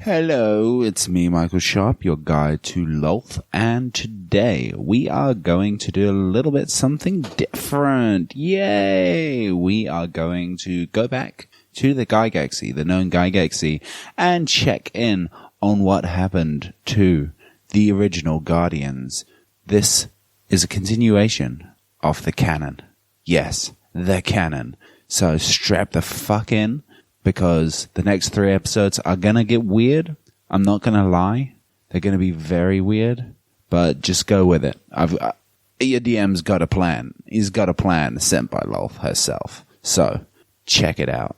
Hello, it's me, Michael Sharp, your guide to Lolth, and today we are going to do a little bit something different. Yay! We are going to go back to the Gygaxy, the known Gygaxy, and check in on what happened to the original Guardians. This is a continuation of the canon. Yes, the canon. So strap the fuck in, because the next 3 episodes are gonna get weird. I'm not gonna lie. They're gonna be very weird, but just go with it. Your DM's got a plan. He's got a plan sent by Lolth herself. So, check it out.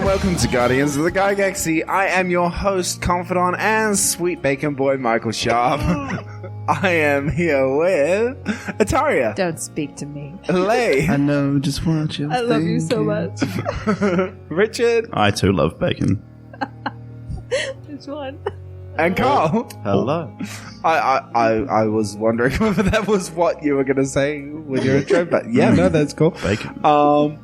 Welcome to Guardians of the Gygaxy. I am your host, confidant, and sweet bacon boy, Michael Sharp. I am here with Ataria. Don't speak to me. Lay. I know just what you're I love you so much. Richard. I too love bacon. Which one? And Carl. Hello. I was wondering whether that was what you were going to say with your intro, but yeah, no, that's cool. Bacon.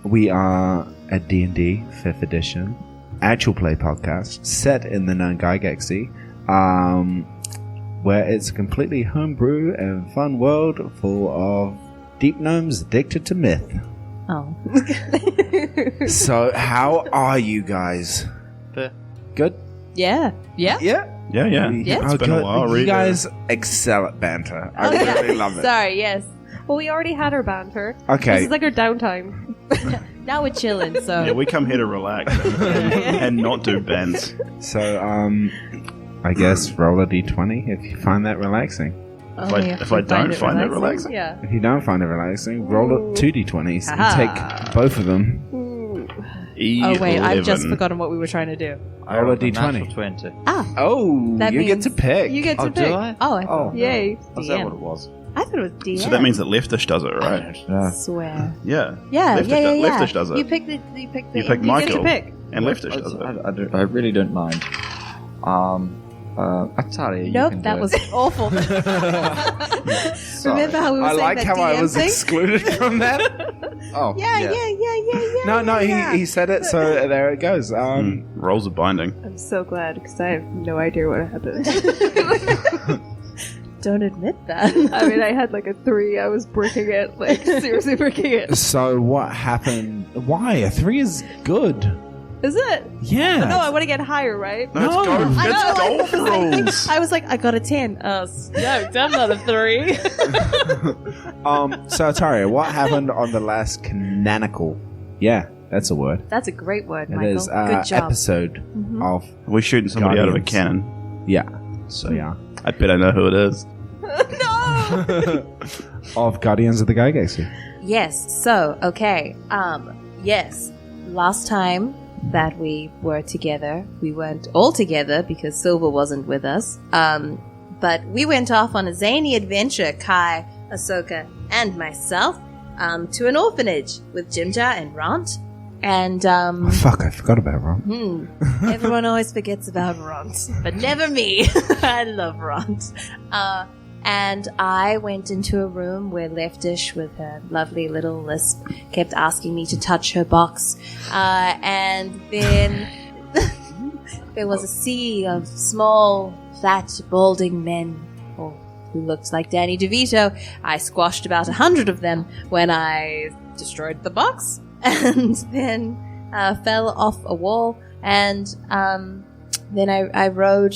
We are a D&D 5th edition actual play podcast set in the known Gygaxy, where it's a completely homebrew and fun world full of deep gnomes addicted to myth. Oh. So, how are you guys? Good? Yeah. Yeah? Yeah? Yeah. Yeah. It's been a while, really. You guys excel at banter. I really love it. Sorry, yes. Well, we already had our banter. Okay. This is like our downtime. Now we're chilling, so... Yeah, we come here to relax and not do bands. So, I guess roll a d20 if you find that relaxing. If I don't find it relaxing? Yeah. If you don't find it relaxing, roll 2 d20s and take both of them. Ooh. E11. Oh, wait, I've just forgotten what we were trying to do. Roll a d20. 20. Ah. Oh, That you get means to pick. You get to do pick. I? Oh, yay. Was that DM. what it was? I thought it was DM. So that means that Leftish does it, right? I swear. Yeah. Yeah, Leftish yeah. Leftish does it. You pick the... You pick You Michael. get to pick. And Leftish does it. I really don't mind. Ataria, you Nope, can that do was it. awful. Sorry. Remember how we were I saying like that how I DM was thing? excluded from that. Oh, Yeah. No, he said it, so there it goes. Rolls of binding. I'm so glad because I have no idea what happened. Don't admit that. I mean, I had like a 3. I was breaking it, like seriously breaking it. So what happened? Why? A 3 is good. Is it? Yeah. No, I want to get higher, right? No, it's golf rules. I was like, I got a 10. No, I'm not a 3. So Ataria, what happened on the last canonical? Yeah, that's a word. That's a great word, It Michael. is Good job. episode of We're shooting somebody out of a Guardians. cannon. yeah. So yeah. I bet I know who it is. Of Guardians of the Gygaxy. Yes. So, okay. Yes. Last time that we were together, we weren't all together because Silver wasn't with us. But we went off on a zany adventure, Kai, Ahsoka, and myself, to an orphanage with Jimja and Ront. And, Oh, fuck, I forgot about Ron. everyone always forgets about Ront, but never me. I love Ront. And I went into a room where Leftish, with her lovely little lisp, kept asking me to touch her box. And then there was a sea of small, fat, balding men, who looked like Danny DeVito. I squashed about 100 of them when I destroyed the box, and then fell off a wall, and then I rode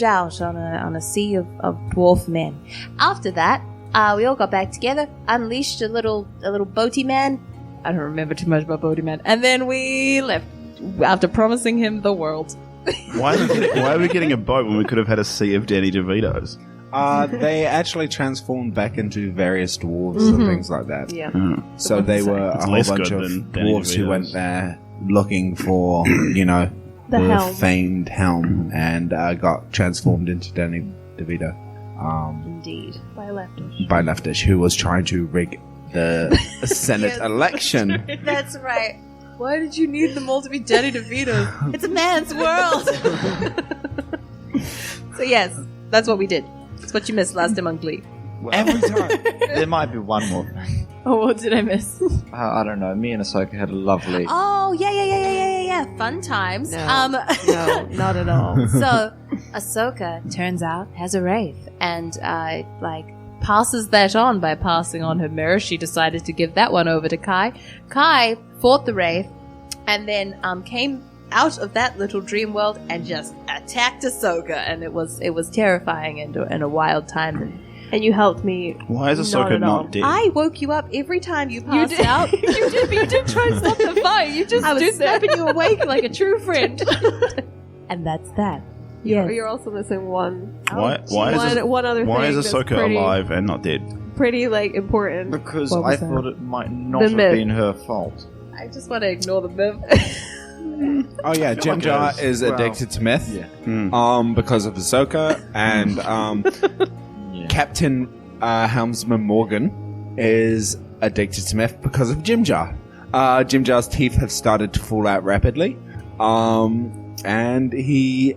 out on a sea of dwarf men. After that, we all got back together, unleashed a little boaty man. I don't remember too much about boaty man. And then we left after promising him the world. Why are we getting a boat when we could have had a sea of Danny DeVitos? They actually transformed back into various dwarves and things like that. Yeah. So they were It's a whole less bunch good of than Danny dwarves who DeVito's. went there looking for, the helm. famed helm and got transformed into Danny DeVito Indeed. By leftish. by Leftish, who was trying to rig the Senate Yes. election. That's right. Why did you need them all to be Danny DeVito? It's a man's world. So yes, that's what we did. It's what you missed last time on Glee. Every time. There might be one more thing. Oh, what did I miss? I don't know. Me and Ahsoka had a lovely. Oh, yeah. Fun times. No. No, not at all. So, Ahsoka, turns out, has a wraith and, passes that on by passing on her mirror. She decided to give that one over to Kai. Kai fought the wraith and then came out of that little dream world and just attacked Ahsoka, and it was terrifying and a wild time. And you helped me. Why is Not Ahsoka at all. not dead? I woke you up every time you passed did. out. You did, but you didn't try to stop the fight. You just I was stood there. snapping you awake like a true friend. And that's that. Yeah. You're also missing one. Why is One other why thing is that's Ahsoka pretty, alive and not dead? pretty important. Because What was I thought it might not The have myth. been her fault. I just want to ignore the myth. Oh yeah, Jim like Jar it is. is Well, addicted to meth. Yeah. Because of Ahsoka and Yeah. Captain Helmsman Morgan is addicted to meth because of Jim Jar. Jim Jar's teeth have started to fall out rapidly, and he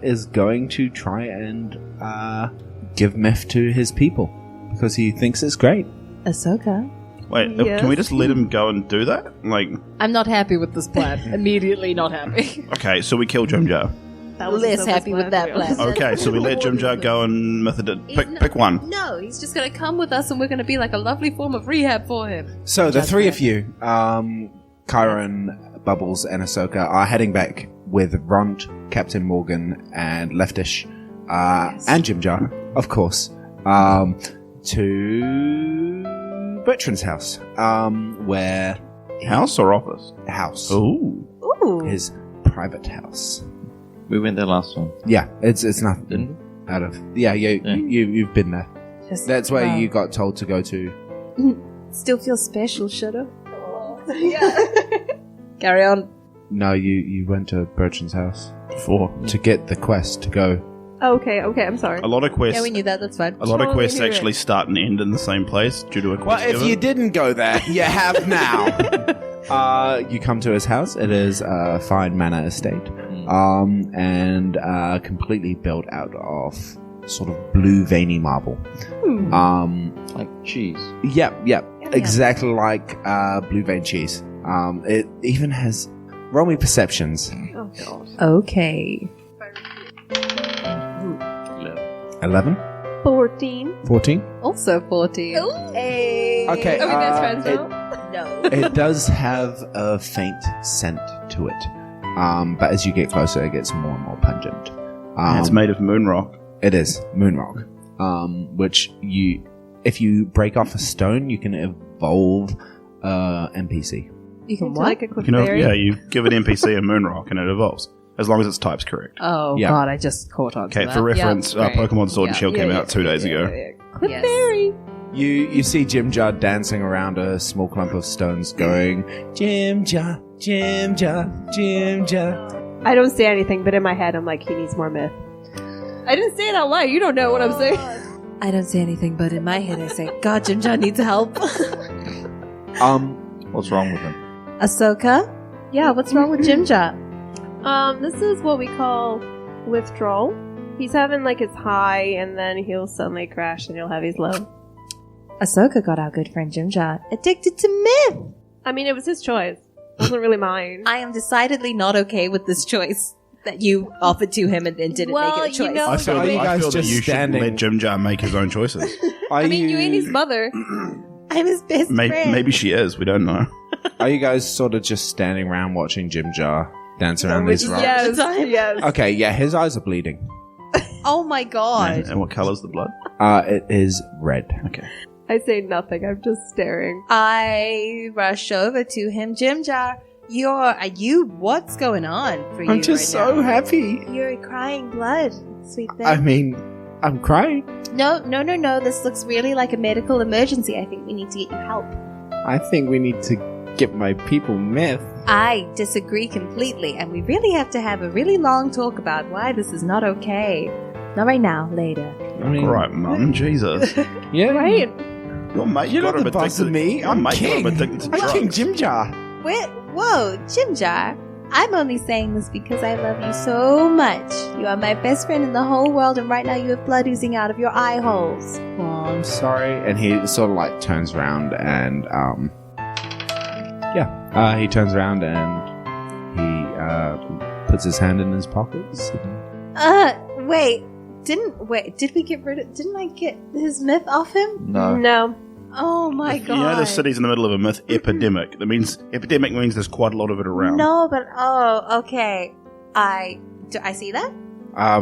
is going to try and give meth to his people because he thinks it's great. Ahsoka. Wait, Yes. can we just let him go and do that? Like, I'm not happy with this plan. Immediately not happy. okay, so we kill Jim Jar. That was Less Ahsoka's happy with that to be honest. plan. Okay, so we let Jim Jar go and method it. Pick one. No, he's just going to come with us and we're going to be like a lovely form of rehab for him. So the Just three that. of you, Kyron, Bubbles, and Ahsoka, are heading back with Ront, Captain Morgan, and Leftish, and Jim Jar, of course, to Bertrand's house, where House or office? house, Ooh. Ooh. his private house. We went there last time, Yeah, it's nothing didn't we? out of. Yeah, you've been there. Just- That's where wow. you got told to go to. Still feel special, should have. Carry on. No, you went to Bertrand's house Four. to get the quest to go. Okay, I'm sorry. A lot of quests. Yeah, we knew that. That's fine. A lot of Totally quests knew it. actually start and end in the same place due to a quest. Well, if given. you didn't go there, you have now. You come to his house. It is a fine manor estate, and completely built out of sort of blue veiny marble. Like cheese. Yep, exactly like blue vein cheese. It even has. Roll me perceptions. Oh god. Okay. 11? 14. 14? Also 14. Hey. Okay, Are we best friends it- now? No. It does have a faint scent to it, but as you get closer, it gets more and more pungent. And it's made of moon rock. It is moon rock, which if you break off a stone, you can evolve NPC. You can Into what? like a You know, Clefairy? yeah, you give an NPC a moon rock and it evolves. As long as its type's correct. Oh, Yeah. God, I just caught on to Okay, that. for reference, Yeah, great. Pokemon Sword and Yeah. Shield came out 2 days ago. Yes. Clefairy. You see Jim Jar dancing around a small clump of stones, going Jim Jar, Jim Jar, Jim Jar. I don't say anything, but in my head, I'm like, he needs more myth. I didn't say it out loud. You don't know what I'm saying. I don't say anything, but in my head I say, God, Jim John needs help. What's wrong with him? Ahsoka? Yeah, what's wrong with Jim John? This is what we call withdrawal. He's having like his high, and then he'll suddenly crash, and he'll have his low. Ahsoka got our good friend Jim John addicted to myth. I mean, it was his choice. It wasn't really mine. I am decidedly not okay with this choice that you offered to him and then didn't Well, make it a choice. you know- I feel, Are you that, I guys feel that just you standing- should let Jim Jar make his own choices. Are I mean, you ain't his mother. I'm his best friend. Maybe she is. We don't know. Are you guys sort of just standing around watching Jim Jar dance around these rocks? Yes, Time. yes. Okay, yeah, his eyes are bleeding. Oh my God. And what colour's the blood? It is red. Okay. I say nothing. I'm just staring. I rush over to him. Jim Jar, what's going on for you I'm just right so now? happy. You're crying blood, sweet thing. I mean, I'm crying. No. This looks really like a medical emergency. I think we need to get you help. I think we need to get my people meth. I disagree completely, and we really have to have a really long talk about why this is not okay. Not right now, later. I mean, Right, Mum. Jesus. yeah. Right? Your mate You're got not him the boss addicted. of me. Your I'm mate king. got him addicted to I'm drugs. King Jim Jar. Whoa, Jim Jar. I'm only saying this because I love you so much. You are my best friend in the whole world, and right now you have blood oozing out of your eye holes. Oh, I'm sorry. And he sort of like turns around and he turns around and he puts his hand in his pockets. Wait. Did we get rid of... Didn't I get his myth off him? No. No. Oh my god. You know the city's in the middle of a myth epidemic. That means epidemic means there's quite a lot of it around. No, but... Oh, okay. Do I see that?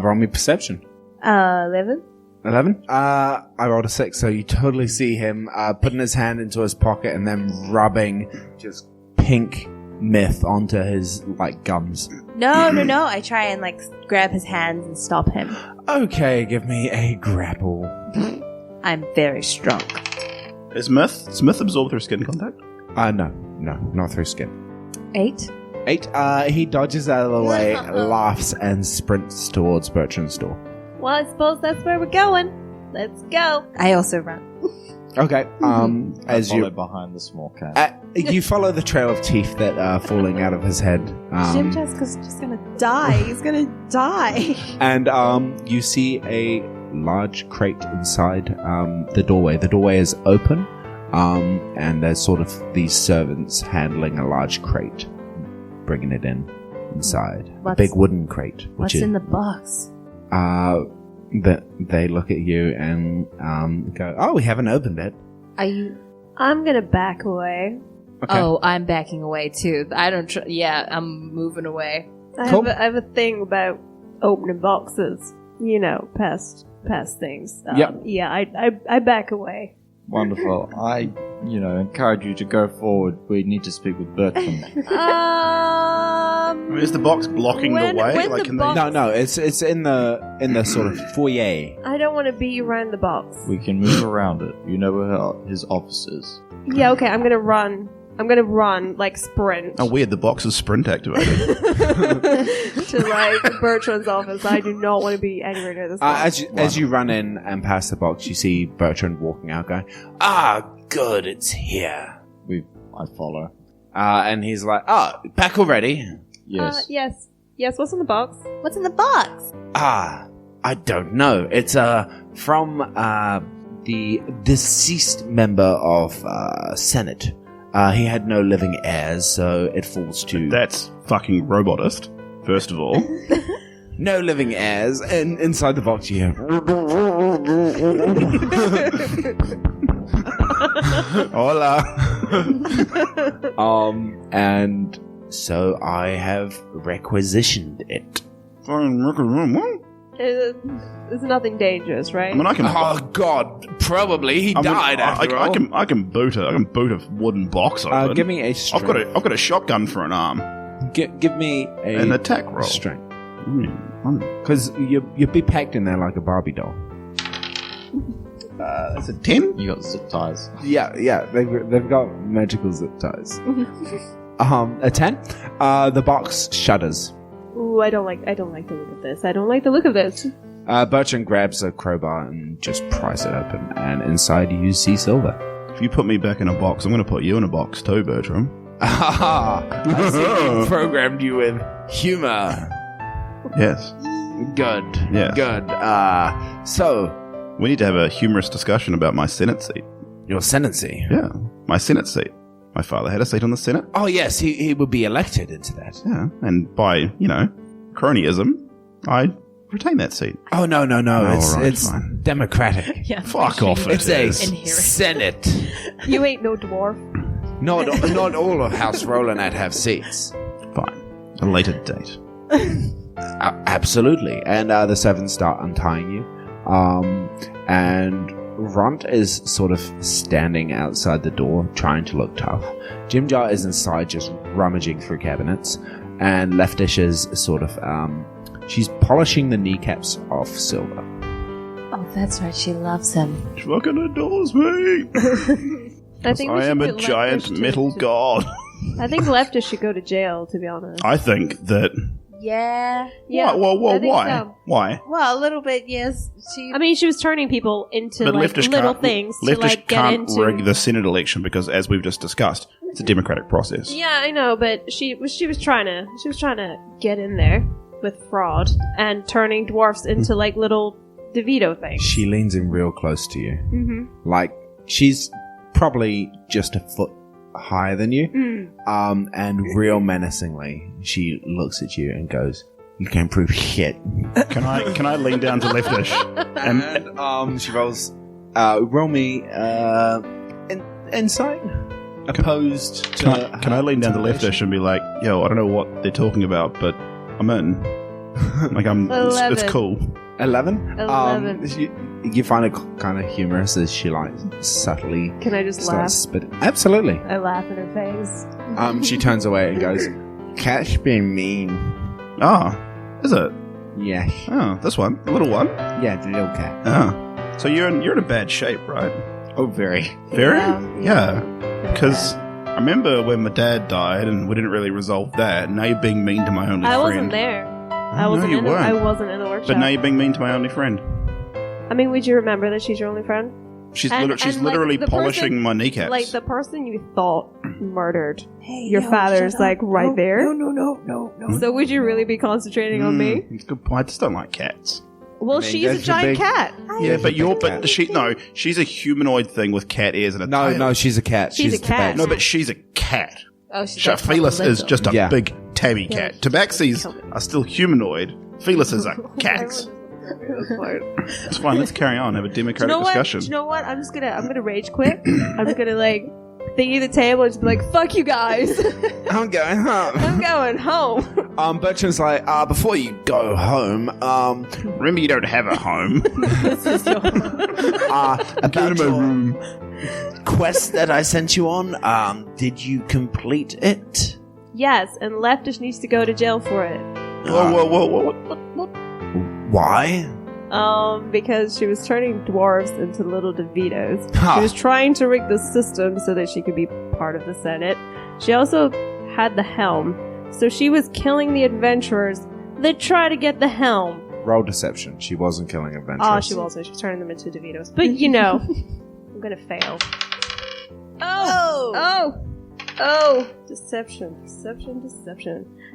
Roll me perception. 11? 11? I rolled a 6, so you totally see him putting his hand into his pocket and then rubbing just pink myth onto his, like, gums. No. I try and, like, grab his hands and stop him. Okay, give me a grapple. I'm very strong. Is myth absorbed through skin contact? No, not through skin. 8? 8, he dodges out of the way, laughs, and sprints towards Bertrand's door. Well, I suppose that's where we're going. Let's go. I also run. Okay, as Follow you... behind the small cat. you follow the trail of teeth that are falling out of his head. Jim Jessica's just gonna die. He's gonna die. And you see a large crate inside the doorway. The doorway is open, and there's sort of these servants handling a large crate, bringing it inside. A What's- big wooden crate. What's in the box? They look at you and go, "Oh, we haven't opened it." Are you... I'm gonna back away. Okay. Oh, I'm backing away too. I don't I'm moving away. Cool. I have a thing about opening boxes. You know, past things. Yep. Yeah, I back away. Wonderful. I, encourage you to go forward. We need to speak with Bertrand. I mean, is the box blocking When- the way? when Like, the can box- No, it's in the sort of foyer. I don't want to be around the box. We can move around it. You know where his office is. Yeah, okay, I'm gonna run. I'm gonna run, like, sprint. Oh, weird. The box is sprint activated. to, like, Bertrand's office. I do not want to be anywhere near this box. As you run in and past the box, you see Bertrand walking out, going, "Ah, good, it's here." I follow. And he's like, "Ah, back already?" Yes. Yes. Yes, what's in the box? What's in the box? I don't know. It's from the deceased member of Senate. He had no living heirs, so it falls to That's fucking robotist, first of all. no living heirs. And inside the box, you hear, "Hola." And so I have requisitioned it. It's nothing dangerous, right? I mean, I can. Oh God, probably he I mean, died after all. I can boot it. I can boot a wooden box open. Give me a I've strength. got a shotgun for an arm. Give me An attack roll. strength. Because you'd be packed in there like a Barbie doll. That's a 10. You got zip ties. Yeah, they've got magical zip ties. A 10. The box shudders. Ooh, I don't like the look of this. I don't like the look of this. Bertrand grabs a crowbar and just pries it open, and inside you see silver. If you put me back in a box, I'm going to put you in a box too, Bertram. I see we programmed you with humor. Yes. Good. Yes. Good. So, We need to have a humorous discussion about my Senate seat. your sentency. Yeah, my Senate seat. My father had a seat on the Senate. Oh, yes, he would be elected into that. Yeah, and by, cronyism, I retain that seat. Oh, no. all right, It's fine. democratic. Yeah. Fuck off, It's a Inherit. Senate. You ain't no dwarf. Not all of House Rolanat have seats. Fine. A later date. Absolutely. And the servants start untying you. And Runt is sort of standing outside the door, trying to look tough. Jim Jar is inside, just rummaging through cabinets. And Leftish is sort of, she's polishing the kneecaps off Silver. Oh, that's right. She loves him. She fucking adores me. I think we I should am a put giant Leftish metal god. I think Leftish should go to jail, to be honest. I think that. Yeah. Yeah, Well, I think why? so. Why? Well, a little bit, yes. She. I mean, she was turning people into But like Leftish little can't, things to Leftish like get can't into. rig the Senate election because, as we've just discussed, it's a democratic process. Yeah, I know, but she was trying to get in there with fraud and turning dwarfs into like little DeVito things. She leans in real close to you. Mm-hmm. Like, she's probably just a foot higher than you. And real menacingly, she looks at you and goes, "You can't prove shit." Can I lean down to Leftish? And she rolls, roll me, insight. Opposed to. Can I lean down to intimidation. Leftish and be like, "Yo, I don't know what they're talking about, but I'm in." Like it's 11. cool. 11. 11? You find it kind of humorous as she like subtly Can I just laugh? starts spitting. Absolutely. I laugh in her face. She turns away and goes, "Cat's being mean." Ah, is it? Yeah. Oh, this one, the little one. Yeah, the little cat. Oh, so you're in a bad shape, right? Oh, very. Very? Yeah. Because I remember when my dad died, and we didn't really resolve that. Now you're being mean to my only I friend. wasn't there. I No, wasn't you in the, weren't. I wasn't in the workshop. But now you're being mean to my only friend. I mean, would you remember that she's your only friend? She's And- she's and, like, literally the polishing person- my kneecaps. Like the person you thought murdered Hey, your no, father's shut like up. right there. No. So would you really be concentrating on me? It's a good point. I just don't like cats. Well, I mean, she's a that's a giant big- cat. Yeah, but cat. she's a humanoid thing with cat ears and a No, tail. no, she's a cat. She's a cat. Tabaxi. No, but she's a cat. Oh, she's Felis is just a Yeah. big tabby cat. Tabaxis are still humanoid. Felis is a cat. It's fine. Let's carry on. Have a Do you democratic know what? discussion. Do you know what? I'm gonna rage quit. I'm gonna like thingy the table and just be like, "Fuck you guys, I'm going home. I'm going home." Bertrand's like, before you go home, Remember, you don't have a home. about your quest that I sent you on, did you complete it? Yes, and Leftish needs to go to jail for it. Whoa! What? Why? Because she was turning dwarves into little DeVitos. Ha. She was trying to rig the system so that she could be part of the Senate. She also had the helm, so she was killing the adventurers that try to get the helm. Roll deception. She wasn't killing adventurers. Oh, she wasn't. She was turning them into DeVitos. But, you know, I'm gonna fail. Oh! Deception.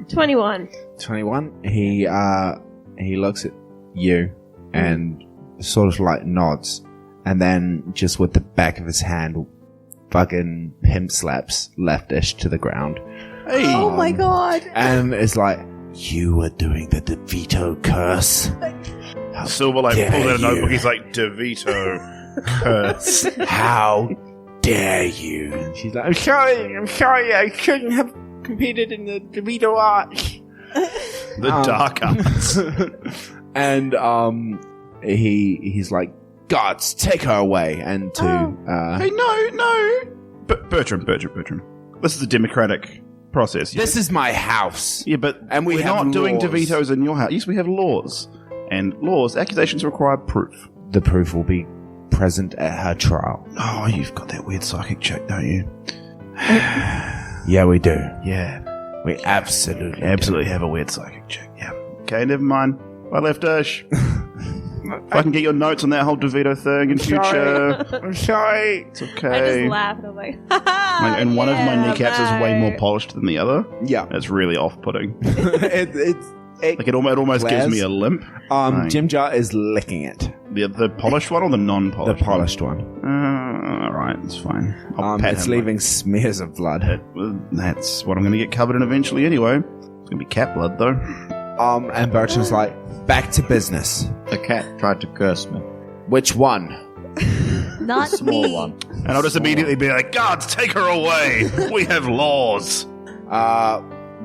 21. 21. He looks at you and sort of like nods, and then just with the back of his hand, fucking pimp slaps Leftish to the ground. Hey! Oh my god. And it's like, you were doing the DeVito curse. Silverlight dare pulled out a you. notebook. He's like, DeVito curse. How dare you? And she's like, I'm sorry, I shouldn't have competed in the DeVito arch. The dark arts. And he's like, gods, take her away. And to Hey, no. Bertram. This is a democratic process. this is my house. Yeah, but And we we're have not doing laws. DeVitos in your house. Yes, we have laws. And laws, accusations require proof. The proof will be present at her trial. Oh, you've got that weird psychic check, don't you? Yeah, we do. Yeah. We absolutely Absolutely have a weird psychic check. Yeah. Okay, never mind. Bye, Leftish. If I can get your notes on that whole DeVito thing in future. I'm sorry. It's I just okay. laughed and I'm like, ha Like, and one of my yeah, kneecaps is way bye. more polished than the other. Yeah. It's really off-putting. It Like it almost gives Glares. me a limp. Right. Jim Jar is licking it. The polished one or the The non-polished? polished one. Alright, it's fine. I'll pat It's him leaving smears of blood. Well, that's what I'm going to get covered in eventually anyway. It's going to be cat blood, though. And Bertram's like, back to business. The cat tried to curse me. Which one? Not Small me. one. And I'll just immediately be like, guards, take her away! We have laws!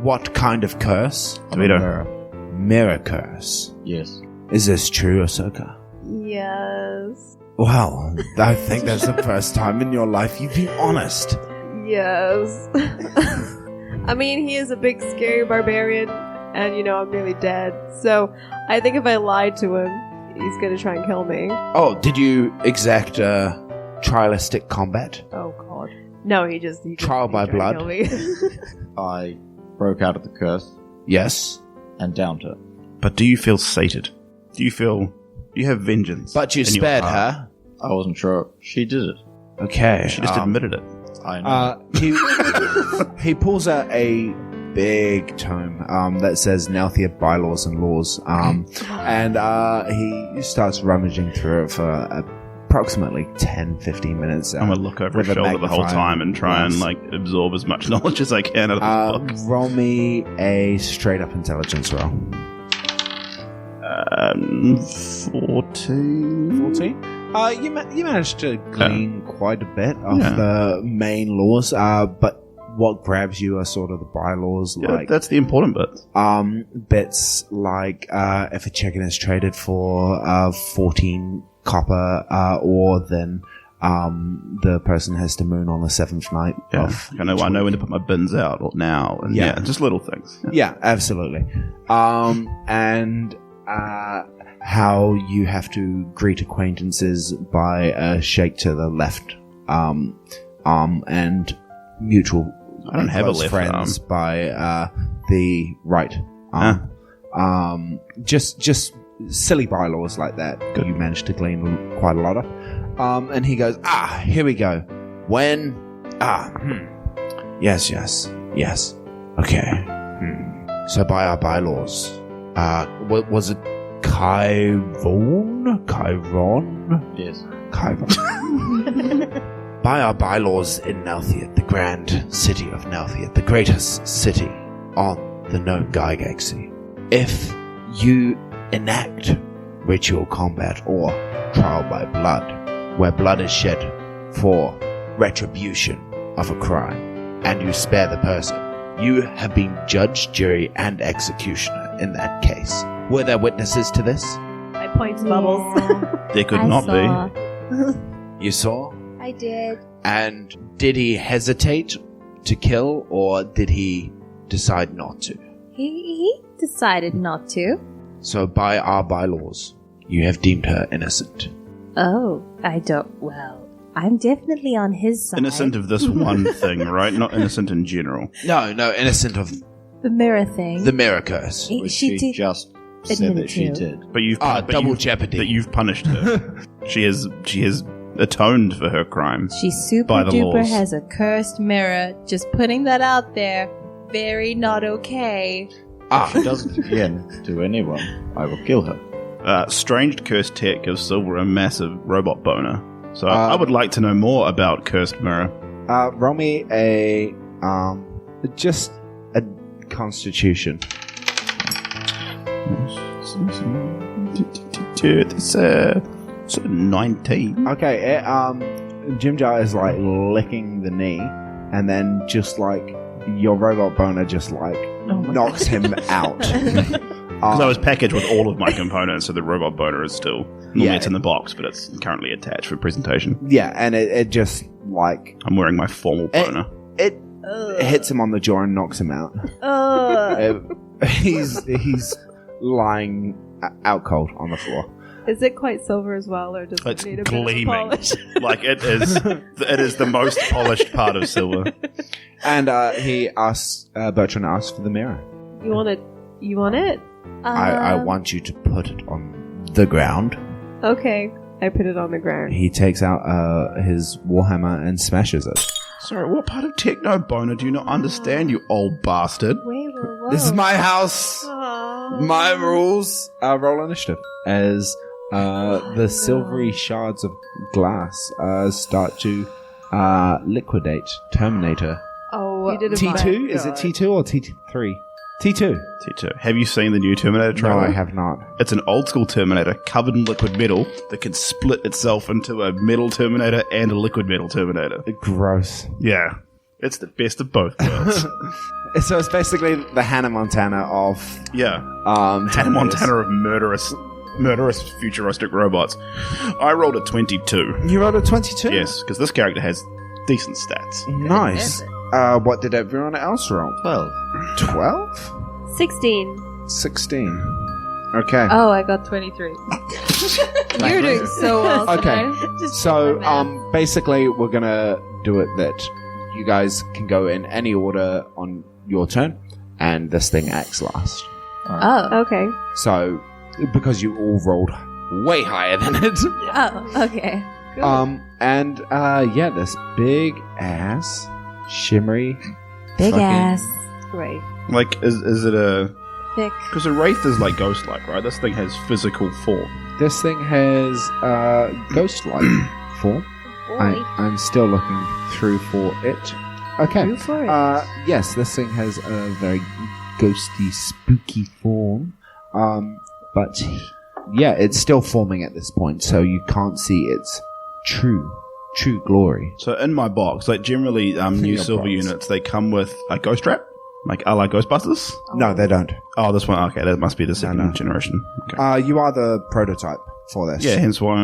What kind of curse? DeVito. Mirror curse. Yes. Is this true, Ahsoka? Yes. Well, I think that's the first time in your life you've been honest. Yes. I mean, he is a big, scary barbarian, and, you know, I'm nearly dead. So, I think if I lied to him, he's gonna try and kill me. Oh, did you exact trialistic combat? Oh god. No, he just Trial by he's trying to blood? kill me. I broke out of the curse Yes. and downed her. But do you feel sated? Do you feel you have vengeance? But you in your spared heart? her. I wasn't sure. She did it. Okay. She just admitted it. I know. He pulls out a big tome that says Nelthia bylaws and laws, and he starts rummaging through it for approximately 10-15 minutes. I'm gonna look over his with a shoulder the whole magnifying time and try and glass. absorb as much knowledge as I can out of this book. Roll me a straight up intelligence roll. 14. 14. You managed to glean quite a bit of Yeah. the main laws, but what grabs you are sort of the bylaws, Yeah, like that's the important bit. bits like if a chicken is traded for 14 copper ore, then the person has to moon on the 7th night. Yeah, Of I know when to put my bins out or now, and Yeah. just little things. Yeah, absolutely. And how you have to greet acquaintances by a shake to the left arm and mutual I don't have a close left friends by the right arm. Just silly bylaws like that. Good. You managed to glean quite a lot of. And he goes, here we go. When? Yes. Okay. So by our bylaws, was it Chiron? Yes. Chiron. By our bylaws in Nelthiat, the grand city of Nelthiat, the greatest city on the known Gygaxy, if you enact ritual combat or trial by blood, where blood is shed for retribution of a crime, and you spare the person, you have been judge, jury, and executioner in that case. Were there witnesses to this? I point to Bubbles. There could I not saw. You saw? I did. And did he hesitate to kill, or did he decide not to? He decided not to. So by our bylaws, you have deemed her innocent. Oh, I don't. Well, I'm definitely on his be. side. Innocent of this one thing, right? Not innocent in general. No, innocent of the mirror thing. the mirror curse. Which She she did- just said admitted that she to. did. But you've Double jeopardy. That you've punished her. She has atoned for her crime. She super By the duper laws. has a cursed mirror. Just putting that out there. Very not okay. If she does it again to anyone, I will kill her. Strange cursed tech gives Silver a massive robot boner. So I would like to know more about Cursed Mirror. Roll me just a constitution. It's 19. Okay, Jim Jar is like licking the knee, and then just like your robot boner just like knocks him out. Because I was packaged with all of my components, so the robot boner is still... Normally Yeah. it's in the box, but it's currently attached for presentation. Yeah, and it just like I'm wearing my formal boner. it hits him on the jaw and knocks him out. He's lying out cold on the floor. Is it quite silver as well, or does It's it need a bit of gleaming. polish? Like, it is the most polished part of Silver. And he asks, Bertrand asks for the mirror. You want it? You want it? I want you to put it on the ground. Okay, I put it on the ground. He takes out his warhammer and smashes it. Sorry, what part of Techno Boner do you not understand, you old bastard? Wait, whoa. This is my house, Aw. my rules. Roll initiative as the silvery shards of glass start to liquidate Terminator. Oh, you did it T2? Is it T2 or T3? T2. T2. Have you seen the new Terminator No, trailer? I have not. It's an old school Terminator covered in liquid metal that can split itself into a metal Terminator and a liquid metal Terminator. Gross. Yeah. It's the best of both worlds. So it's basically the Hannah Montana of Yeah. Hannah Terminators. Montana of murderous futuristic robots. I rolled a 22. You rolled a 22? Yes, because this character has decent stats. Nice. What did everyone else roll? 12. 12? 16. 16. Okay. Oh, I got 23. You're doing so well Okay. today. So, basically, we're gonna do it that you guys can go in any order on your turn, and this thing acts last. Oh. Okay. So, because you all rolled way higher than it. Oh, okay. And this big ass, shimmery, Big fucking- ass. Right. Like, is it a... Thick. Because a wraith is like ghost-like, right? This thing has physical form. This thing has ghost-like form. I'm still looking through for it. Okay. Go for it. Yes, this thing has a very ghosty, spooky form. But yeah, it's still forming at this point, so you can't see its true glory. So in my box, like generally new Your silver box. units, they come with a ghost trap, like a la Ghostbusters. No, they don't. Oh, this one, okay, that must be the second no. generation. Okay. You are the prototype for this. Yeah, hence why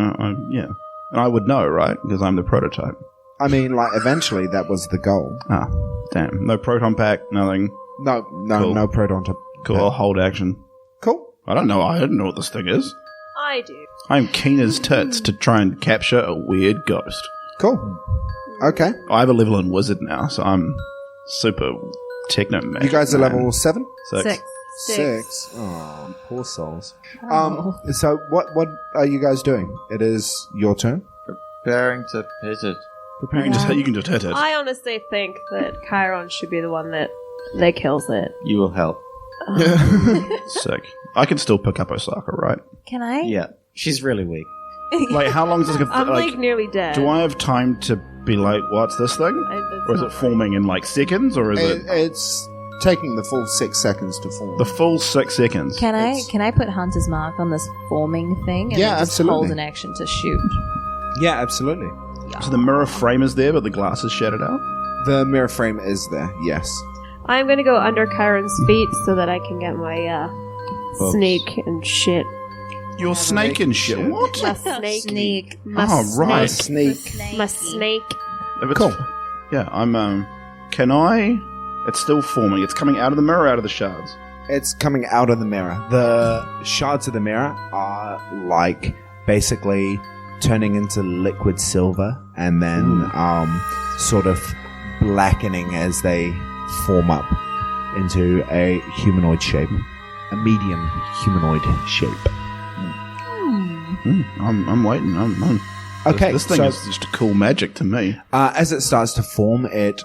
yeah. And I would know, right? Because I'm the prototype. I mean, like, eventually that was the goal. Ah, damn. No proton pack, nothing. No, Cool. no proton. Cool, I'll hold action. Cool. I don't know, I don't know what this thing is. I do. I'm keen as tits to try and capture a weird ghost. Cool. Okay. I have a level in wizard now, so I'm super techno magic. You guys are man. level 7? 6. Six. Oh, poor souls. So what are you guys doing? It is your turn. Preparing to hit it. Preparing you can just hit it. I honestly think that Chiron should be the one that kills it. You will help. Sick. I can still pick up Osaka, right? Can I? Yeah. She's really weak. Like, how long does it... I'm like nearly dead. do I have time to be like, what's this thing? That's Or is not it forming in like seconds, or is it It's taking the full 6 seconds to form. the full 6 seconds? Can I put Hunter's Mark on this forming thing? And Yeah, then just absolutely. hold an action to shoot. Yeah, absolutely. So the mirror frame is there, but the glass is shattered out? The mirror frame is there, yes. I'm gonna go under Chiron's feet so that I can get my snake and shit. Your snake and shit. What? My snake. Sneak. My Oh, right. snake. Snake. My snake. If it's- Cool. Yeah, I'm, can I... It's still forming. It's coming out of the mirror, out of the shards. It's coming out of the mirror. The shards of the mirror are like basically turning into liquid silver and then sort of blackening as they form up into a humanoid shape. A medium humanoid shape. I'm waiting. Okay, This thing so is just a cool magic to me. as it starts to form, it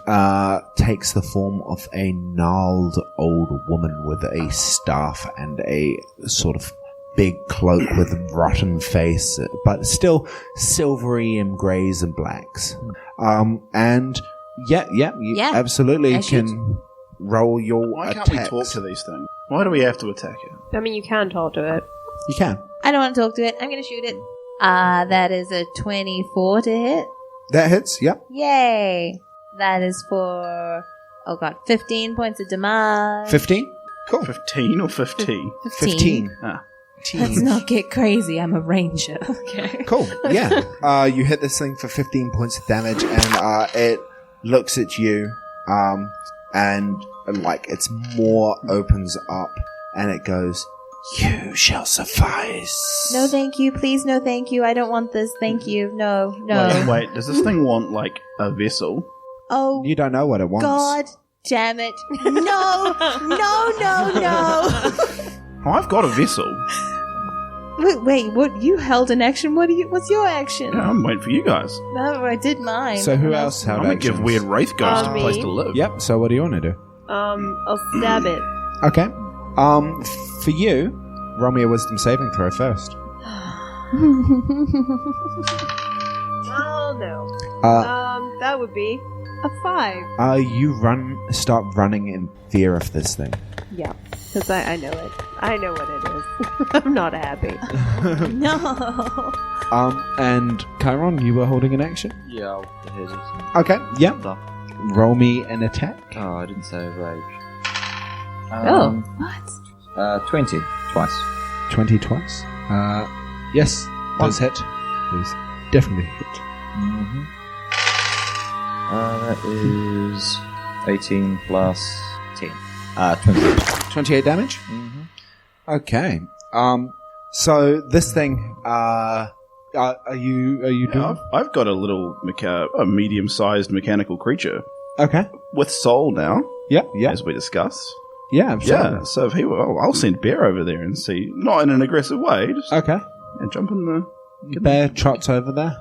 takes the form of a gnarled old woman with a staff and a sort of big cloak with rotten face, but still silvery and greys and blacks. And you Yeah, absolutely I shoot. can roll your Why can't attacks. we talk to these things? Why do we have to attack it? I mean, you can talk to it. You can. I don't want to talk to it. I'm going to shoot it. That is a 24 to hit. That hits. Yep. Yay! That is for 15 points of damage. 15. Cool. 15 or 50? 15. Ah. Let's not get crazy. I'm a ranger. Okay. Cool. Yeah. You hit this thing for 15 points of damage, and it looks at you, and like its maw opens up, and it goes, "You shall suffice." No, thank you. Please, no, thank you. I don't want this. Thank you. No, no. Wait, does this thing want, like, a vessel? Oh, You don't know what it wants. God damn it. No, no, no, no. Oh, I've got a vessel. Wait, what? You held an action. What's your action? Yeah, I'm waiting for you guys. No, I did mine. So who else I'm held gonna give actions? Weird Wraith Ghost a Me. place to live. Yep. So what do you want to do? I'll stab it. Okay. For you, roll me a wisdom saving throw first. Oh no. That would be a 5. You start running in fear of this thing. Yeah, because I know it. I know what it is. I'm not happy. No. And Chiron, you were holding an action. Yeah, I'll hit it. Okay. Yep. Stuff. Roll me an attack. Oh, I didn't say rage. What? 20. Twice. 20 twice. Yes. Does hit. Does definitely hit. Mm-hmm. That is 18 plus 10. 28. 28 damage. Mm-hmm. Okay. So this thing, are you doing? I've got a little a medium-sized mechanical creature Okay. with soul now, Yeah. Yeah. as we discussed. Yeah. Absolutely. Yeah, so if he will, I'll send Bear over there and see, not in an aggressive way, just Okay. jump in the. Bear trots over there.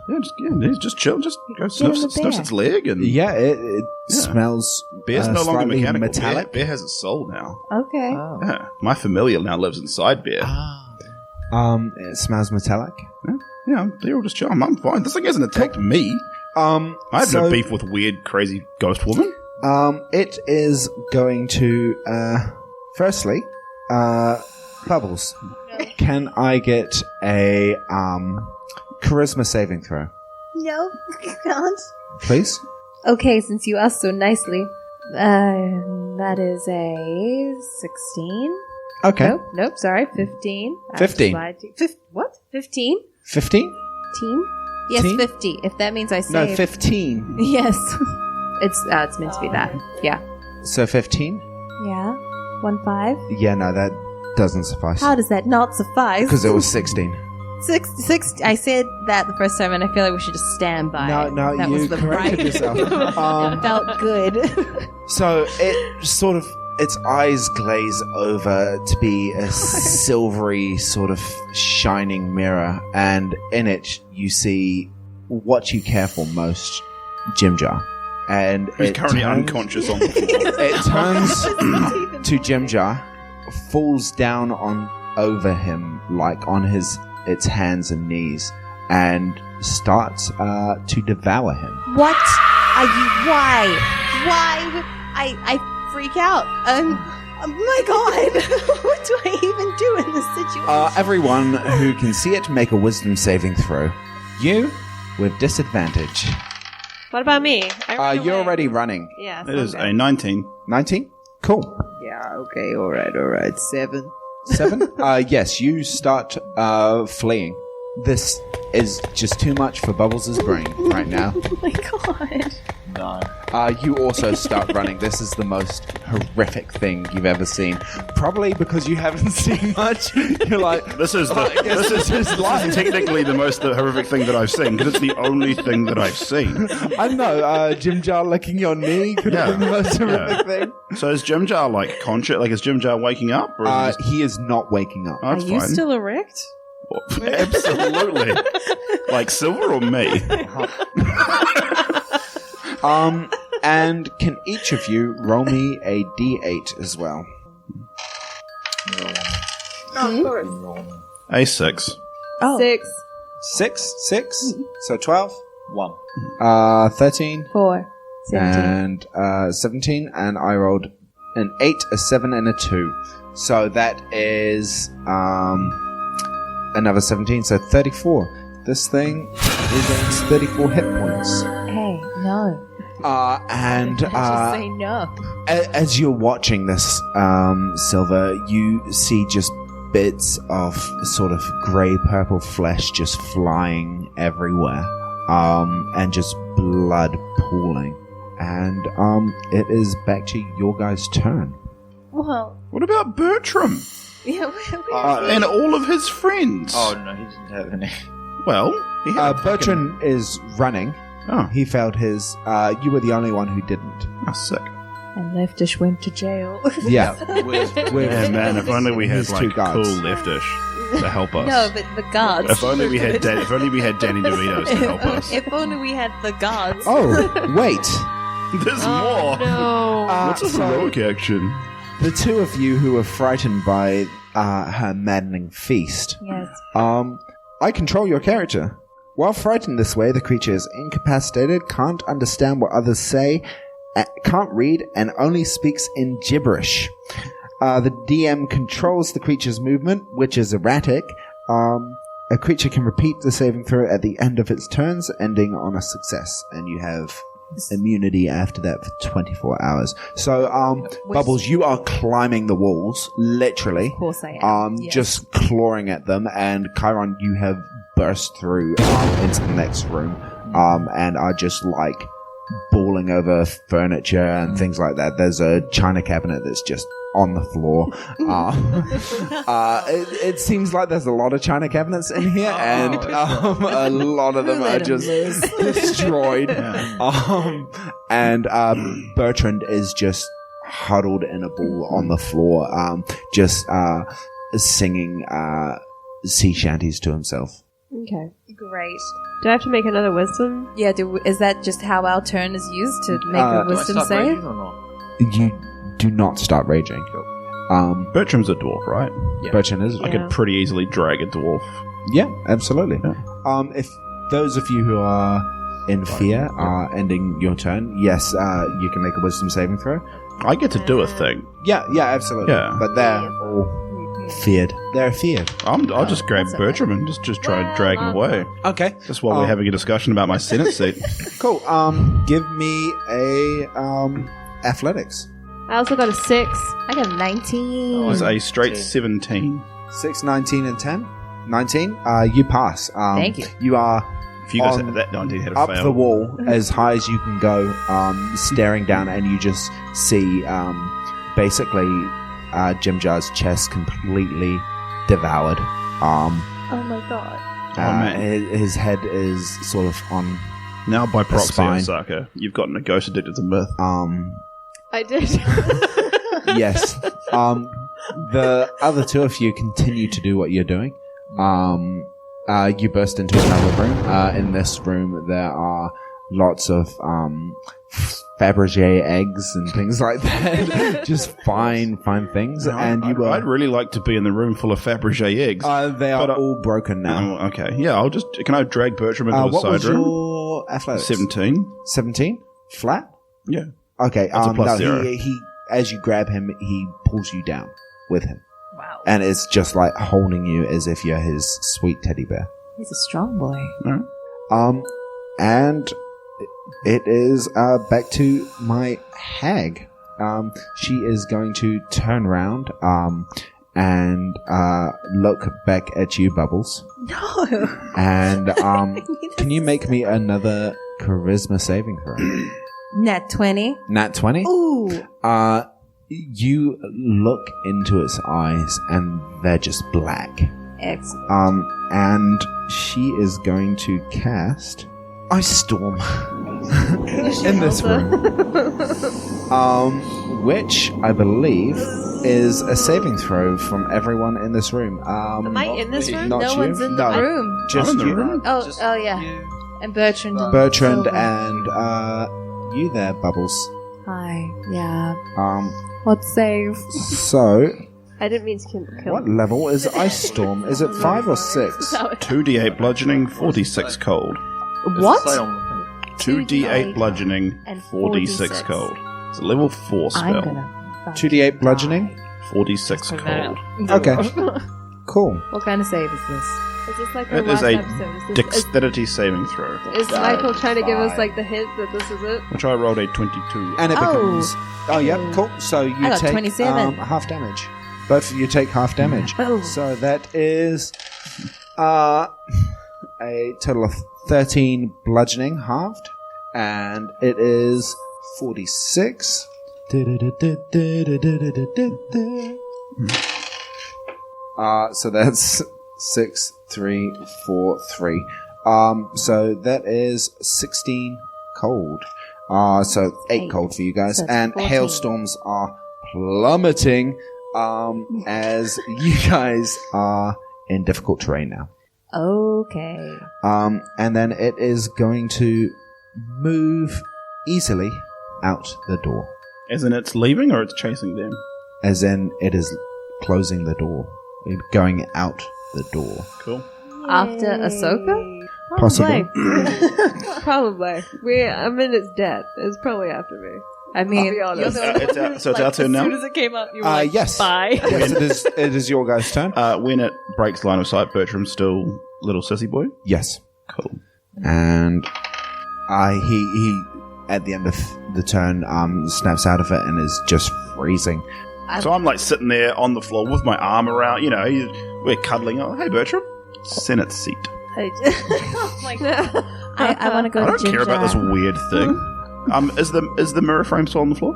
He's just chill, just go sniffs its leg, and Yeah. It smells. Bear's no longer slightly mechanical. metallic. Bear has its soul now. Okay. Yeah, my familiar now lives inside Bear. It smells metallic. Yeah, they're all just chill. I'm fine. This thing hasn't attacked me. I have no beef with weird, crazy ghost woman. It is going to, firstly, Bubbles, can I get a, charisma saving throw, No, you can't. please? Okay, since you asked so nicely, that is a 16. Okay. Nope, sorry, 15. 15. What? 15? 15? Teen? Yes, Teen? 50. If that means I saved. No, 15. Yes. It's meant to be that. Yeah. So 15? Yeah. 1-5. Yeah, no, that doesn't suffice. How does that not suffice? Because it was 16. Six. I said that the first time, and I feel like we should just stand by. No, that you was the corrected right. yourself. It felt good. So it sort of, its eyes glaze over to be a silvery sort of shining mirror, and in it you see what you care for most, Jimjar. And Who's it currently turns- unconscious on the floor. It turns to Jimjar, falls down over him like on its hands and knees, and starts to devour him. What are you? Why? I freak out. Oh my god! What do I even do in this situation? Everyone who can see it, make a wisdom saving throw. You with disadvantage. What about me? You're already running. Yeah. It is a 19. 19? Cool. Yeah, okay, alright. 7. 7? Yes, you start fleeing. This is just too much for Bubbles' brain right now. Oh my god! No. You also start running. This is the most horrific thing you've ever seen. Probably because you haven't seen much. You're like, This is technically the most horrific thing that I've seen, because it's the only thing that I've seen. I don't know, Jim Jar licking your knee could have been the most horrific thing. So is Jim Jar conscious? Like, is Jim Jar waking up? Or is He is not waking up. oh, that's Are you fine. still erect? Absolutely. Like Silver or me? And can each of you roll me a d8 as well? A6. Oh. 6. 6? So 12? 1. 13? 4. 17. And 17, and I rolled an 8, a 7, and a 2. So that is another 17, so 34. This thing regains 34 hit points. Hey, no. And Just say no. as you're watching this, Silver, you see just bits of sort of grey-purple flesh just flying everywhere, and just blood pooling. And it is back to your guys' turn. Well, What about Bertram? yeah. And all of his friends? Oh, no, he didn't have any. Well, he had a fucking- Bertrand is running. Oh, He failed his. You were the only one who didn't. oh, sick. And Leftish went to jail. Yeah. Yeah, man, if only we had His like two cool guards. leftish to help us. No, but the guards. If only we had Danny DeVito's to help us. If only we had the guards. Oh, wait. There's more. No. What's a so heroic action? the two of you who were frightened by her maddening feast. Yes. I control your character. While frightened this way, the creature is incapacitated, can't understand what others say, can't read, and only speaks in gibberish. The DM controls the creature's movement, which is erratic. A creature can repeat the saving throw at the end of its turns, ending on a success, and you have immunity after that for 24 hours. So, Bubbles, you are climbing the walls, literally. Of course I am. Yes. Just clawing at them, and Chiron, you have burst through into the next room, and are just like balling over furniture and things like that. There's a china cabinet that's just on the floor. It seems like there's a lot of china cabinets in here, and a lot of them are just destroyed. And Bertrand is just huddled in a ball on the floor, just singing sea shanties to himself. Okay. Great. Do I have to make another wisdom? Yeah, is that just how our turn is used to make a Do I wisdom start save? raging or not? You do not start raging. Bertram's a dwarf, right? Bertrand is. I could pretty easily drag a dwarf. Yeah, absolutely. Yeah. If those of you who are in fear are ending your turn, yes, you can make a wisdom saving throw. I get to do a thing. Yeah, absolutely. Yeah. But they're all feared. They're feared. I'll just grab That's Bertram and just try and drag him away. Okay. Just while we're having a discussion about my Senate seat. Cool. Give me a athletics. I also got a 6. I got 19. It's a straight 17. 6, 19, and 10. 19. You pass. Thank you. You are If you guys On had that 19 had a up fail. the wall as high as you can go, staring down, and you just see basically Jim Jar's chest completely devoured. Oh my god. man. His head is sort of on. Now by proxy, spine. Osaka, you've gotten a ghost addicted to myth. I did. Yes. The other two of you continue to do what you're doing. You burst into another room. In this room, there are lots of Fabergé eggs and things like that. Just fine things. And you I'd really like to be in the room full of Fabergé eggs. they are but, all broken now. Oh, okay. Yeah, can I drag Bertram into a What side was room? your athletics? 17. 17? Flat? Yeah. Okay. That's a plus no, zero. he as you grab him, he pulls you down with him. Wow. And it's just like holding you as if you're his sweet teddy bear. He's a strong boy. And it is back to my hag. She is going to turn around and look back at you, Bubbles. No. And can you make me another charisma saving throw? Nat 20. Nat 20? Ooh. You look into its eyes and they're just black. Excellent. And she is going to cast Ice Storm in this room. Which I believe is a saving throw from everyone in this room. Am I in this room? Not No you. one's in the No, room. Just I'm in the you. room. Oh, yeah. And Bertrand. and Bertrand Silver. and you there, Bubbles. Hi. Yeah. Um, What save? so I didn't mean to kill what level is Ice Storm? Is it 5 or 6? 2d8 bludgeoning, 46 cold. What? Say on the thing. 2d8 bludgeoning, and 46 46. cold. It's a level 4 I'm spell. gonna. 2d8 bludgeoning? 46 Put that cold. out. Okay. Cool. What kind of save is this? Is this like the It is last a episode? Is, dexterity saving throw, is Michael trying to give us like the hint that this is it? which I rolled a 22. And it Oh. becomes. Oh, yep, cool. So you I got take 27. half damage. Both of you take half damage. Oh. So that is a total of 13 bludgeoning halved. And it is 46. So that's 6, 3, 4, 3. So that is 16 cold. So 8 Eight. cold for you guys. So that's And 14. hailstorms are plummeting as you guys are in difficult terrain now. Okay. And then it is going to move easily out the door. As in it's leaving or it's chasing them? As in, it is closing the door. Going out the door. Cool. After Ahsoka? Possibly. Probably. I mean, it's dead. It's probably after me. I mean, I'll be honest. So it's our turn now? As soon as it came up, you were like, Yes. bye. Yes, it is your guys' turn. When it breaks line of sight, Bertram's still little sissy boy? Yes. Cool. And he at the end of the turn snaps out of it and is just freezing. So I'm like sitting there on the floor with my arm around, we're cuddling. Oh, hey, Bertram. Senate seat. oh my god. I want to go I to don't care about this Ginger. weird thing. Is the mirror frame still on the floor?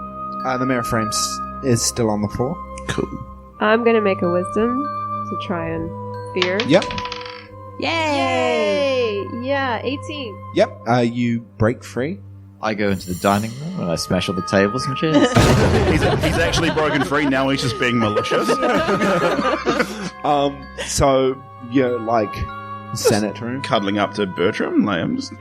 The mirror frame's is still on the floor. Cool. I'm gonna make a wisdom to try and fear. Yep. Yay! Yeah, 18. Yep. You break free. I go into the dining room and I smash all the tables and chairs. He's actually broken free now. He's just being malicious. So you're like Senate room. Cuddling up to Bertram. Like, I'm just,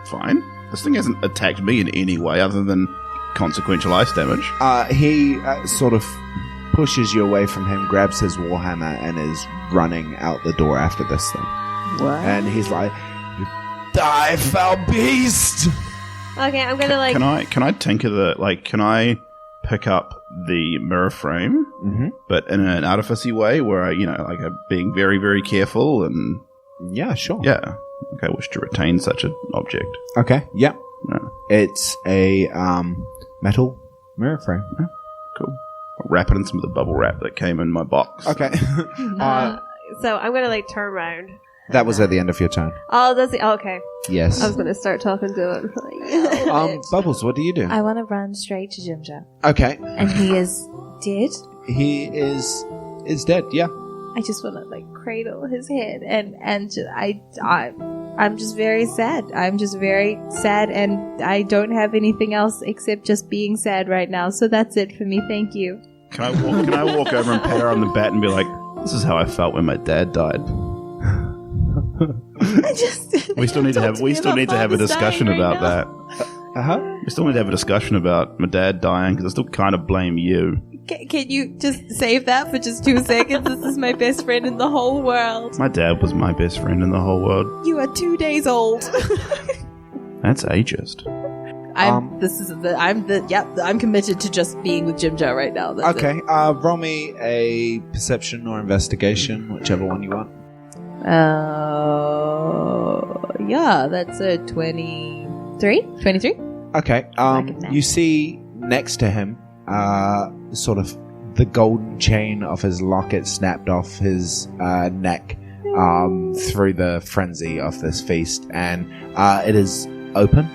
fine. This thing hasn't attacked me in any way other than consequential ice damage. He sort of pushes you away from him, grabs his warhammer, and is running out the door after this thing. What? And he's like, "Die, foul beast!" Okay, I'm gonna like. Can I tinker can I pick up the mirror frame, but in an artificy way where I'm being very, very careful and Yeah, sure. yeah. Okay, I wish to retain such an object. Okay. Yeah. No, It's a metal mirror frame. cool. I'll wrap it in some of the bubble wrap that came in my box. Okay. So I'm gonna like turn around. That was at the end of your turn. Oh, does he? Oh, okay. Yes. I was gonna start talking to him. Bubbles, what do you do? I want to run straight to Jimja. Okay. And he is dead. He is dead. Yeah. I just want to like cradle his head and I'm just very sad. I'm just very sad and I don't have anything else except just being sad right now. So that's it for me. Thank you. Can I walk over and pat her on the back and be like, "This is how I felt when my dad died." We still need to have a discussion about that. We still need to have a discussion about my dad dying because I still kind of blame you. Can you just save that for just 2 seconds? This is my best friend in the whole world. My dad was my best friend in the whole world. You are 2 days old. That's ageist. I'm committed to just being with Jimja right now. That's Okay. Roll me a perception or investigation, whichever one you want. Yeah, that's a 23. 23? Okay. Like it now. You see next to him, sort of the golden chain of his locket snapped off his neck through the frenzy of this feast, and it is open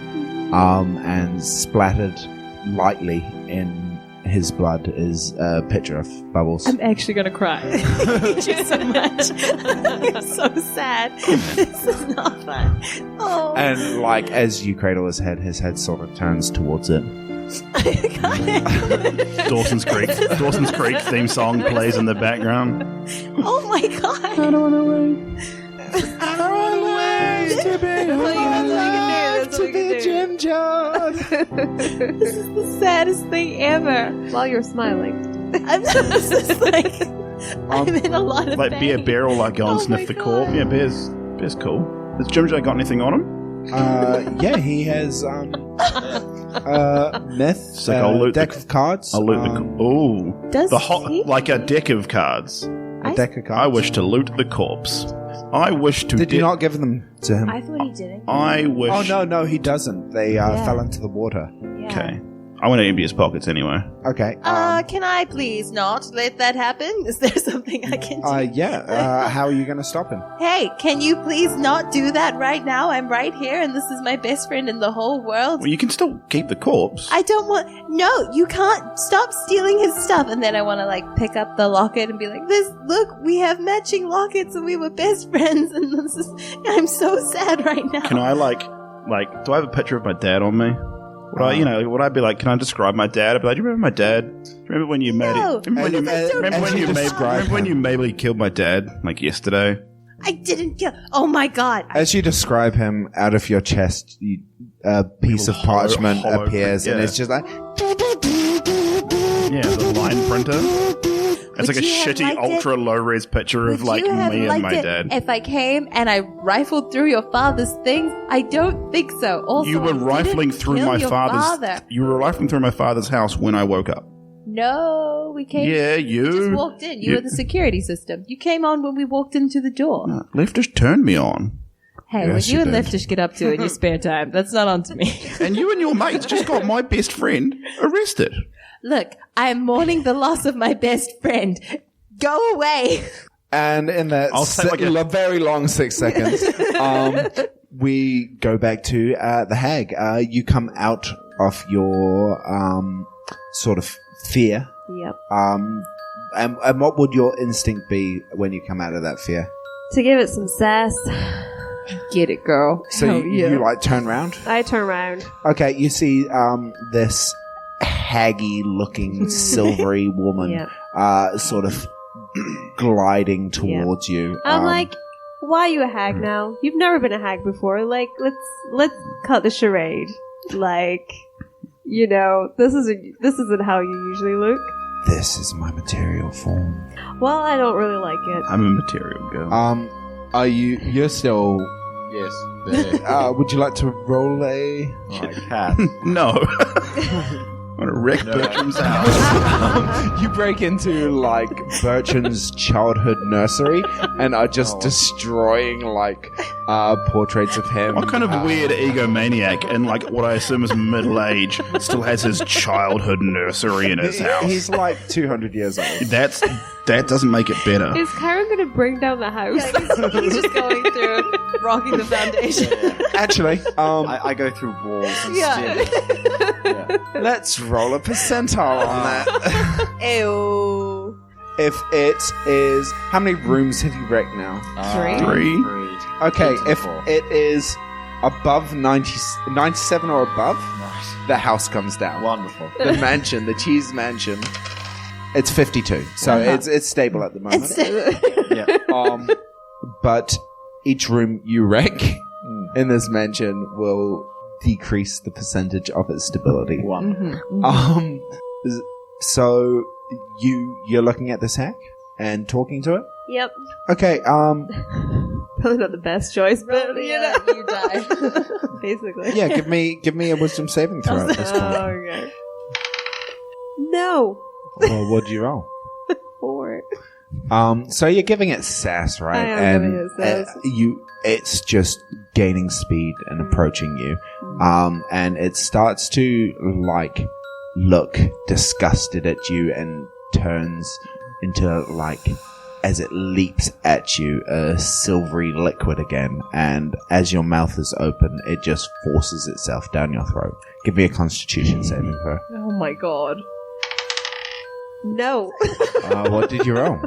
and splattered lightly in his blood is a picture of Bubbles. I'm actually gonna cry. Thank you so much. I'm so sad. This is not fun. Oh. And like as you cradle his head sort of turns towards it. Dawson's Creek theme song plays in the background. Oh my god. I don't want to wait. I don't want to wait to be alive, to be Jim John. This is the saddest thing ever. While you're smiling. I'm just like I'm in a lot of Like pain. Beer will like go and Oh sniff my the God. corpse. Yeah, Bear's cool. Has Jim J got anything on him? Yeah, he has myth, So I'll loot deck the- of cards. I'll loot the. Ooh, Does he? like a deck of cards. a deck of cards. I wish to loot the corpse. I wish to. Did you not give them to him? I thought he didn't. I wish. Oh no, he doesn't. They fell into the water. Yeah. Okay, I want to empty his pockets anyway. Okay. Can I please not let that happen? Is there something I can do? How are you going to stop him? Hey, can you please not do that right now? I'm right here and this is my best friend in the whole world. Well, you can still keep the corpse. I don't want. No, you can't stop stealing his stuff. And then I want to like pick up the locket and be like, look, we have matching lockets and we were best friends. And this is, I'm so sad right now. Can I like? Do I have a picture of my dad on me? Would I be like? Can I describe my dad? I'd be like, do you remember my dad? Do you remember when you made No. it? Remember when you maybe killed my dad like yesterday? I didn't kill. Oh my god. As you describe him, out of your chest, a piece of Little hollow- parchment hollow appears, print, and yeah. it's just like. Yeah, the line printer. It's like a you have shitty liked it? ultra low res picture of Would like you have me and liked my it dad. If I came and I rifled through your father's things, I don't think so. Also, You were I didn't rifling through kill my your father's. father. You were rifling through my father's house when I woke up. No, we came. Yeah, You just you. walked in. You were the security system. You came on when we walked into the door. Leftish turned me on, Hey, Yes, what you you and did. Leftish get up to in your spare time, that's not on to me. and you and your mates just got my best friend arrested. Look, I am mourning the loss of my best friend. Go away. And in that I'll take like a- very long 6 seconds, we go back to the hag. You come out of your sort of fear Yep. And what would your instinct be when you come out of that fear? To give it some sass, Get it, girl. So Hell yeah. you like turn around? I turn around. Okay, you see this haggy-looking, silvery woman Yeah. sort of gliding towards you. I'm like, why are you a hag now? You've never been a hag before. Like, let's cut the charade. Like, you know, this isn't how you usually look. this is my material form. Well, I don't really like it. I'm a material girl. Are you're still... Yes. There. would you like to roll a... I can. No. I'm gonna wreck Bertram's house. You break into, like, Bertrand's childhood nursery and are just destroying, like, portraits of him. What kind of weird egomaniac in, like, what I assume is middle age still has his childhood nursery in his house? He's, like, 200 years old. That doesn't make it better. Is Kyron going to bring down the house? He's just going through rocking the foundation. Actually, I go through walls and Yeah. let's roll a percentile on that. Ew. If it is... How many rooms have you wrecked now? Three. Okay, if 84. it is above 97 or above, the house comes down. Wonderful. The mansion, the cheese mansion, it's 52. So it's stable at the moment. Yeah. But each room you wreck in this mansion will decrease the percentage of its stability. Wonderful. So you're looking at this hack and talking to it? Yep. Okay, Probably not the best choice, but you know. You die. Basically. yeah, give me a wisdom saving throw at this point. Okay. No. Well, what'd you roll? 4. So you're giving it sass, right? I am giving it sass. It's just gaining speed and approaching you. And it starts to, like, look disgusted at you and turns into, like, as it leaps at you, a silvery liquid again. And as your mouth is open, it just forces itself down your throat. Give me a constitution saving throw. Oh my god. No. What did you roll?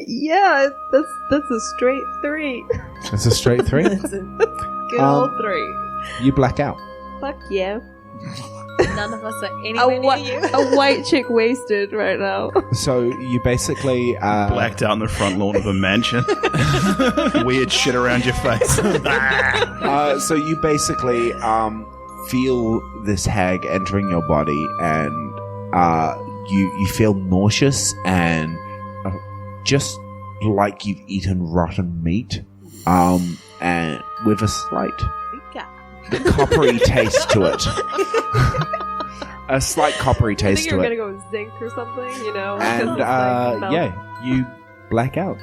Yeah, that's a straight 3. It's a straight 3. Good old 3. You black out. Fuck yeah. None of us are anywhere near you. A white chick wasted right now. So you basically Blacked out in the front lawn of a mansion. Weird shit around your face. so you basically feel this hag entering your body, and you feel nauseous and just like you've eaten rotten meat, and with a slight coppery taste to it. A slight coppery I taste think to you're it. gonna go zinc or something, you know. And you black out.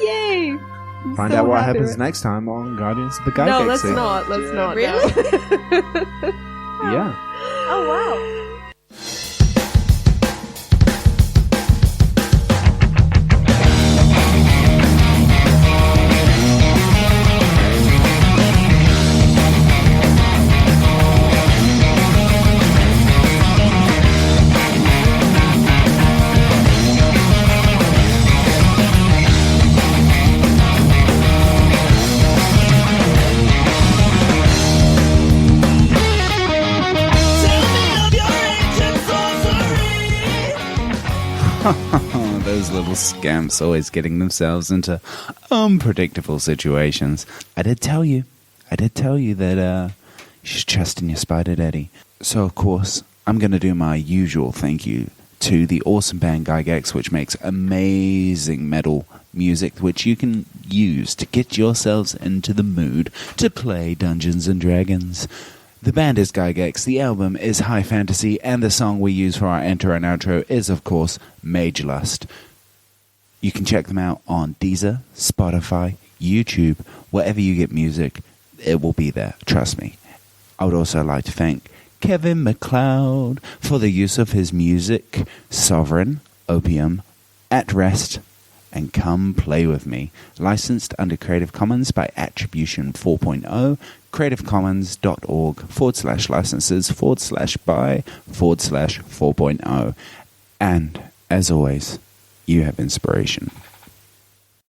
Yay! I'm Find so out what happy happens with- next time on Guardians of the Gygax. No, let's not. Let's not. Really? No. Yeah. Oh, wow. Those little scamps always getting themselves into unpredictable situations. I did tell you that you should trust in your spider daddy. So, of course, I'm going to do my usual thank you to the awesome band Gygax, which makes amazing metal music, which you can use to get yourselves into the mood to play Dungeons & Dragons. The band is Gygax, the album is High Fantasy, and the song we use for our intro and outro is, of course, Mage Lust. You can check them out on Deezer, Spotify, YouTube, wherever you get music, it will be there, trust me. I would also like to thank Kevin MacLeod for the use of his music, Sovereign, Opium, At Rest, and come play with me. Licensed under Creative Commons by Attribution 4.0, creativecommon's.org/licenses/by/4.0. And as always, you have inspiration.